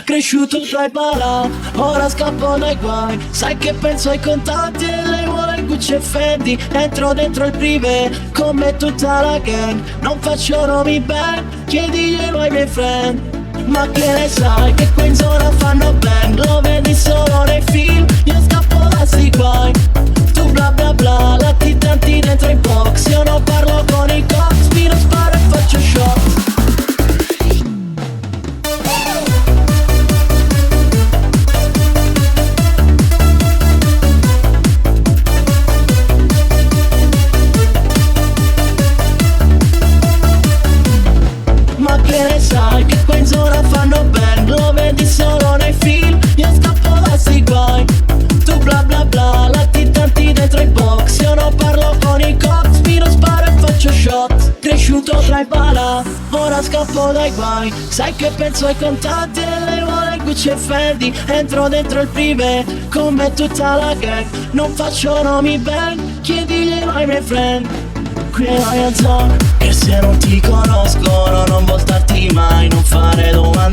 Cresciuto tra i balà, ora scappo dai guai. Sai che penso ai contanti e lei vuole Gucci e Fendi. Entro dentro il privé, come tutta la gang. Non faccio nomi bang, chiediglielo ai miei friend. Ma che ne sai che qua in zona fanno bang? Lo vedi solo nei film, io scappo da sti guai. Tu bla bla bla, latitanti dentro i box. Io non parlo con i cops, mi lo sparo e faccio shot. Sai che qua in zona fanno bang, lo vedi solo nei film, io scappo da sti guai. Tu bla bla bla, latitanti dentro i box. Io non parlo con i cops, mi lo sparo e faccio shot. Cresciuto tra i balà, ora scappo dai guai. Sai che penso ai contanti e lei vuole Gucci e Fendi. Entro dentro il privé, come tutta la gang. Non faccio nomi bang, chiediglielo ai miei friend. Qui è la zona, e se non ti conosco non voltarti mai, non fare domande